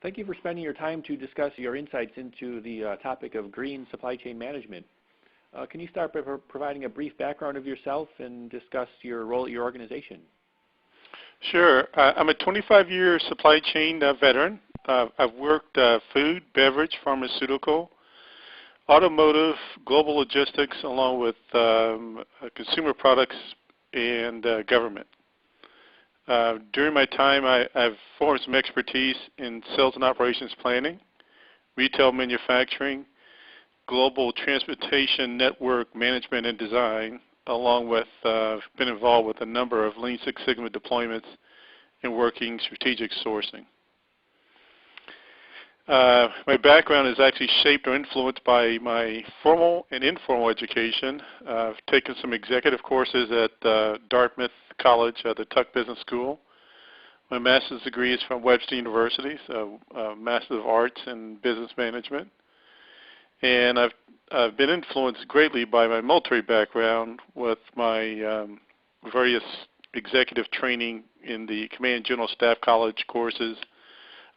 Thank you for spending your time to discuss your insights into the topic of green supply chain management. Can you start by providing a brief background of yourself and discuss your role at your organization? Sure. I'm a 25-year supply chain veteran. I've worked food, beverage, pharmaceutical, automotive, global logistics, along with consumer products and government. During my time, I've formed some expertise in sales and operations planning, retail manufacturing, global transportation network management and design, along with been involved with a number of Lean Six Sigma deployments and working strategic sourcing. My background is actually shaped or influenced by my formal and informal education. I've taken some executive courses at Dartmouth College, the Tuck Business School. My master's degree is from Webster University, so Master of Arts in Business Management. And I've been influenced greatly by my military background with my various executive training in the Command General Staff College courses,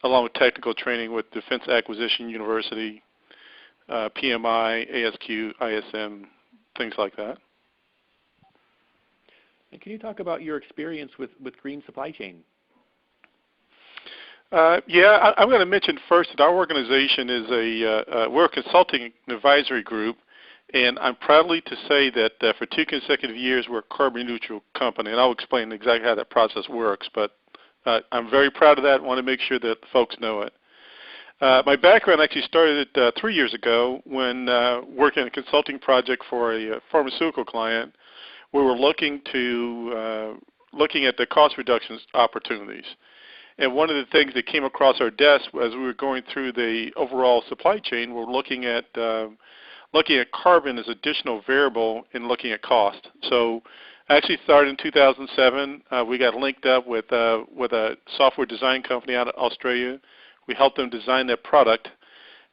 along with technical training with Defense Acquisition University, PMI, ASQ, ISM, things like that. And can you talk about your experience with green supply chain? Yeah, I'm going to mention first that our organization is we're a consulting and advisory group, and I'm proudly to say that for 2 consecutive years we're a carbon neutral company, and I'll explain exactly how that process works, but I'm very proud of that and want to make sure that folks know it. My background actually started 3 years ago when working on a consulting project for a pharmaceutical client. We were looking at the cost reductions opportunities. And one of the things that came across our desk as we were going through the overall supply chain, we're looking at carbon as additional variable in looking at cost. So actually started in 2007. We got linked up with a software design company out of Australia. We helped them design that product,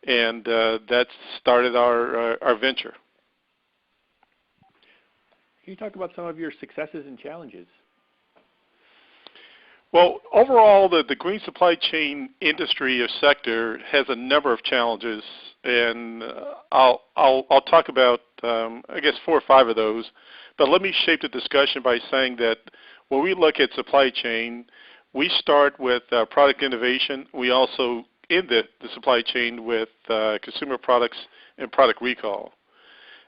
and that started our venture. Can you talk about some of your successes and challenges? Well, overall, the green supply chain industry or sector has a number of challenges, and I'll talk about I guess 4 or 5 of those. But let me shape the discussion by saying that when we look at supply chain, we start with product innovation. We also end the supply chain with consumer products and product recall.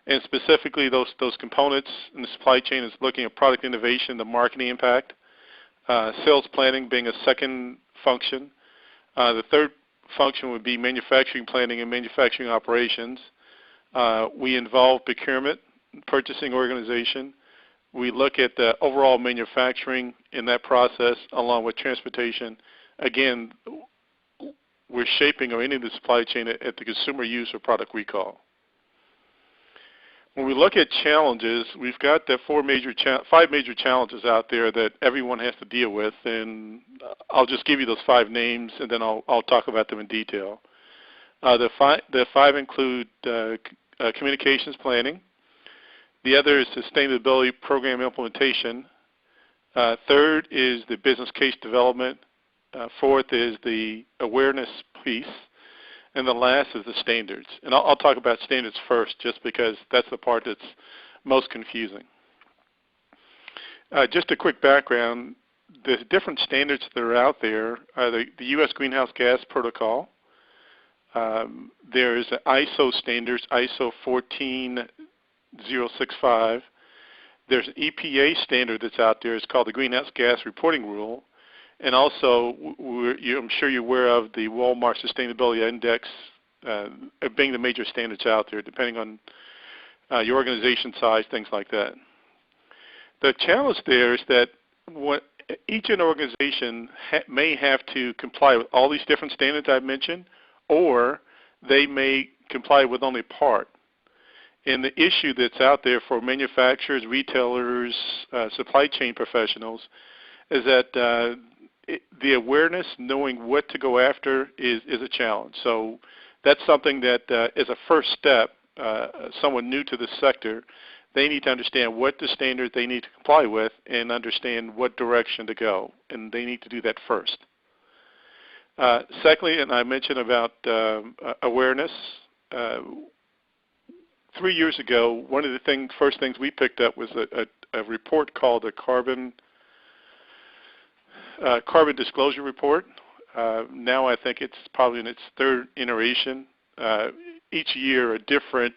And specifically, those components in the supply chain is looking at product innovation, the marketing impact. Sales planning being a second function. The third function would be manufacturing planning and manufacturing operations. We involve procurement, purchasing organization. We look at the overall manufacturing in that process along with transportation. Again, we're shaping or ending the supply chain at the consumer use or product recall. When we look at challenges, we've got the 5 major challenges out there that everyone has to deal with, and I'll just give you those 5 names, and then I'll talk about them in detail. The 5 include communications planning. The other is sustainability program implementation. Third is the business case development. Fourth is the awareness piece. And the last is the standards. And I'll talk about standards first just because that's the part that's most confusing. Just a quick background, the different standards that are out there are the U.S. Greenhouse Gas Protocol. There's ISO standards, ISO 14065. There's an EPA standard that's out there. It's called the Greenhouse Gas Reporting Rule. And also, I'm sure you're aware of the Walmart Sustainability Index being the major standards out there, depending on your organization size, things like that. The challenge there is that each organization may have to comply with all these different standards I've mentioned, or they may comply with only part. And the issue that's out there for manufacturers, retailers, supply chain professionals is that the awareness, knowing what to go after, is a challenge. So that's something that is a first step. Someone new to the sector, they need to understand what the standards they need to comply with and understand what direction to go, and they need to do that first. Secondly, and I mentioned about awareness. 3 years ago, one of the first things we picked up was a report called the Carbon Disclosure Report. Now I think it's probably in its third iteration. Each year, a different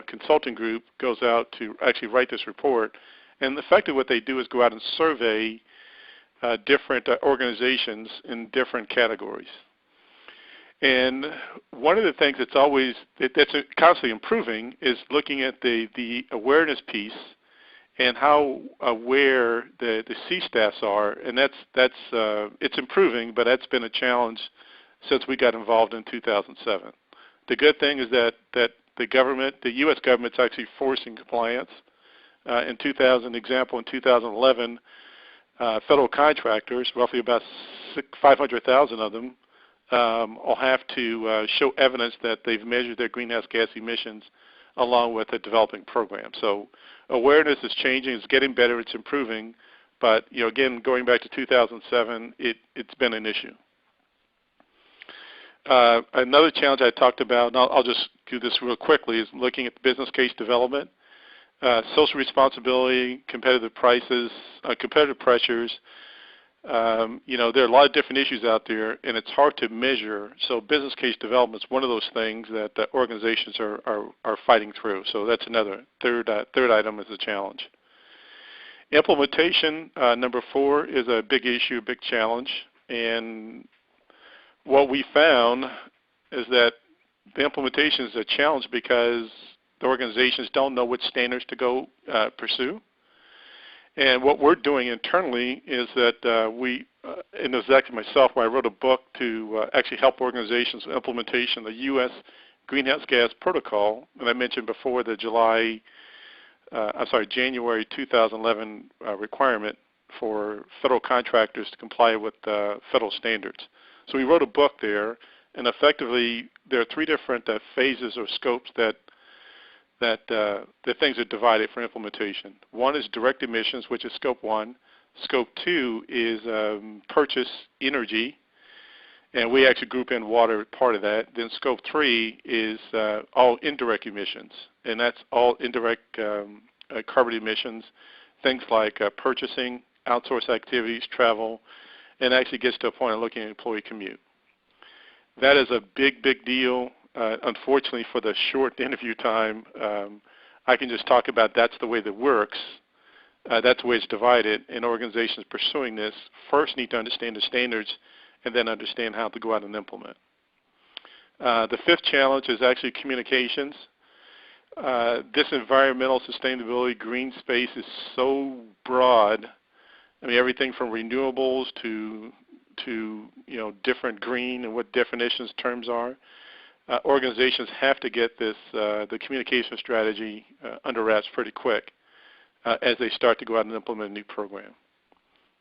consulting group goes out to actually write this report. And effectively what they do is go out and survey different organizations in different categories. And one of the things that's constantly improving is looking at the awareness piece and how aware the C staffs are, and it's improving, but that's been a challenge since we got involved in 2007. The good thing is that the government, the U.S. government's actually forcing compliance. In 2011, federal contractors, roughly about 500,000 of them, will have to show evidence that they've measured their greenhouse gas emissions along with a developing program. So awareness is changing, it's getting better, it's improving, but again, going back to 2007, it's been an issue. Another challenge I talked about, and I'll just do this real quickly, is looking at the business case development, social responsibility, competitive prices, competitive pressures. There are a lot of different issues out there, and it's hard to measure. So business case development is one of those things that the organizations are fighting through. So that's another third item is a challenge. Implementation, number 4, is a big issue, a big challenge. And what we found is that the implementation is a challenge because the organizations don't know which standards to go pursue. And what we're doing internally is that we, and it was actually myself, where I wrote a book to actually help organizations with implementation of the U.S. Greenhouse Gas Protocol. And I mentioned before the January 2011 requirement for federal contractors to comply with federal standards. So we wrote a book there, and effectively there are 3 different phases or scopes that the things are divided for implementation. One is direct emissions, which is scope 1. Scope 2 is purchase energy, and we actually group in water part of that. Then scope 3 is all indirect emissions, and that's all indirect carbon emissions, things like purchasing, outsource activities, travel, and actually gets to a point of looking at employee commute. That is a big, big deal. Unfortunately, for the short interview time, I can just talk about that's the way that works. That's the way it's divided, and organizations pursuing this first need to understand the standards and then understand how to go out and implement. The 5th challenge is actually communications. This environmental sustainability green space is so broad. I mean, everything from renewables to different green and what definitions terms are. Organizations have to get the communication strategy under wraps pretty quick as they start to go out and implement a new program.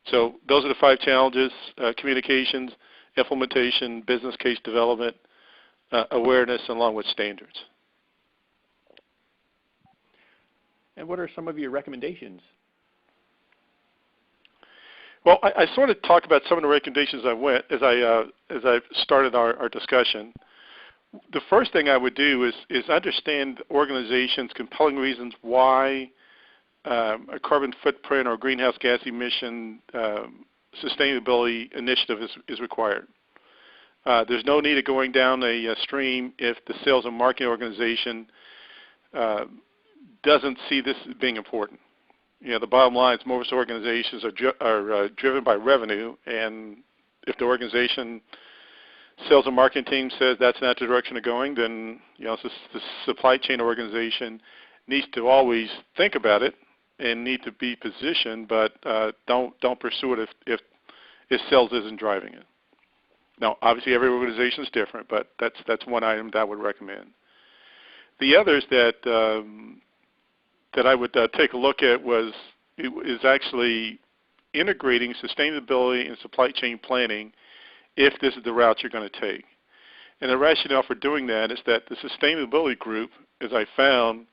So those are the 5 challenges: communications, implementation, business case development, awareness, along with standards. And what are some of your recommendations? Well, I sort of talked about some of the recommendations as I started our discussion. The first thing I would do is understand organizations' compelling reasons why a carbon footprint or greenhouse gas emission sustainability initiative is required. There's no need of going down a stream if the sales and marketing organization doesn't see this as being important. The bottom line is most organizations are driven by revenue, and if the organization sales and marketing team says that's not the direction of going, then the supply chain organization needs to always think about it and need to be positioned, but don't pursue it if sales isn't driving it. Now, obviously, every organization is different, but that's one item that I would recommend. The others that I would take a look at is actually integrating sustainability and supply chain planning if this is the route you're going to take. And the rationale for doing that is that the sustainability group, as I found,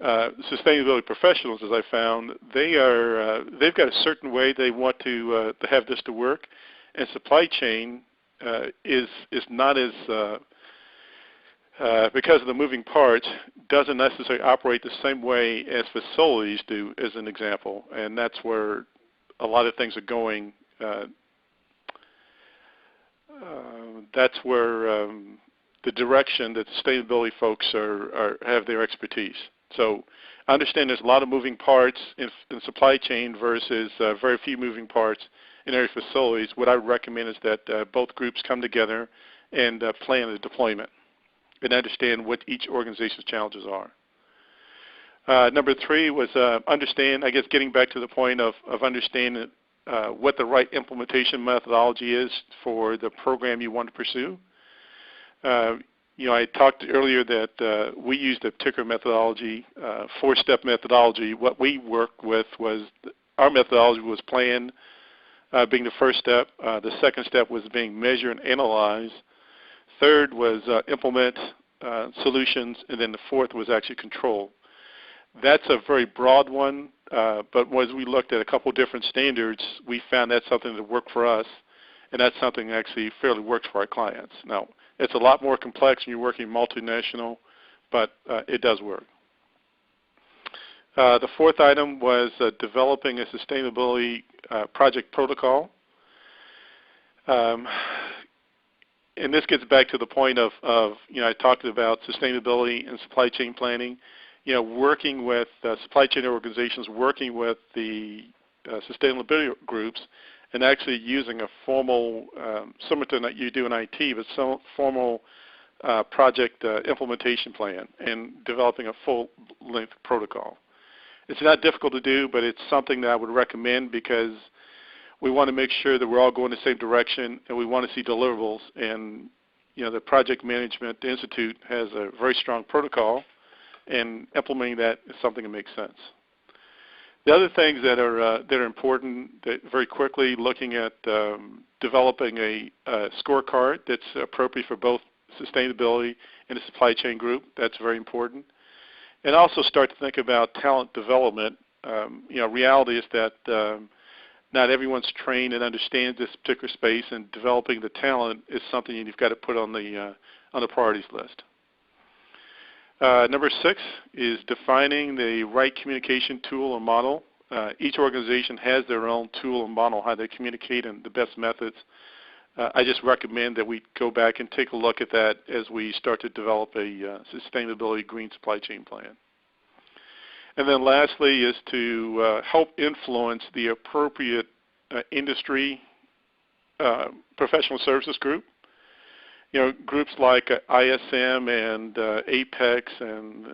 sustainability professionals, as I found, they've got a certain way they want to have this to work, and supply chain is not as because of the moving parts, doesn't necessarily operate the same way as facilities do, as an example, and that's where a lot of things are going. That's where the direction that sustainability folks have their expertise. So I understand there's a lot of moving parts in supply chain versus very few moving parts in area facilities. What I would recommend is that both groups come together and plan the deployment and understand what each organization's challenges are. Number 3 was understand, I guess, getting back to the point of understanding what the right implementation methodology is for the program you want to pursue. I talked earlier that we used a particular methodology, 4-step methodology. What we worked with was our methodology was plan being the first step. The second step was being measure and analyze. Third was implement solutions, and then the fourth was actually control. That's a very broad one, but as we looked at a couple different standards, we found that's something that worked for us, and that's something that actually fairly works for our clients. Now, it's a lot more complex when you're working multinational, but it does work. The fourth item was developing a sustainability project protocol. And this gets back to the point of I talked about sustainability and supply chain planning. Working with supply chain organizations, working with the sustainability groups, and actually using a formal, similar to what you do in IT, but some formal project implementation plan and developing a full-length protocol. It's not difficult to do, but it's something that I would recommend because we want to make sure that we're all going the same direction, and we want to see deliverables. And the Project Management Institute has a very strong protocol, and implementing that is something that makes sense. The other things that are important, that very quickly looking at developing a scorecard that's appropriate for both sustainability and the supply chain group. That's very important. And also start to think about talent development. Reality is that not everyone's trained and understands this particular space, and developing the talent is something you've got to put on the priorities list. Number 6 is defining the right communication tool or model. Each organization has their own tool and model, how they communicate and the best methods. I just recommend that we go back and take a look at that as we start to develop a sustainability green supply chain plan. And then lastly is to help influence the appropriate industry professional services group. Groups like ISM and APEX and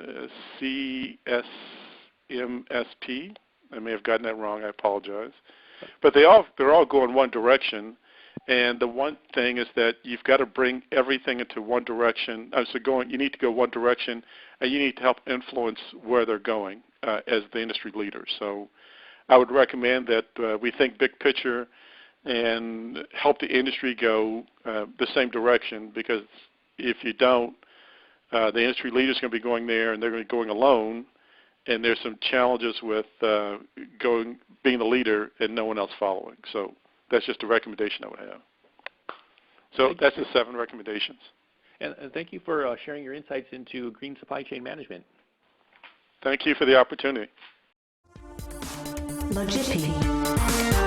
CSMSP. I may have gotten that wrong. I apologize. But they're all going one direction. And the one thing is that you've got to bring everything into one direction. You need to go one direction, and you need to help influence where they're going as the industry leader. So I would recommend that we think big picture and help the industry go the same direction, because if you don't, the industry leader is going to be going there, and they're going to be going alone, and there's some challenges with being the leader and no one else following. So that's just a recommendation I would have. So that's the 7 recommendations. And thank you for sharing your insights into green supply chain management. Thank you for the opportunity. Logistics.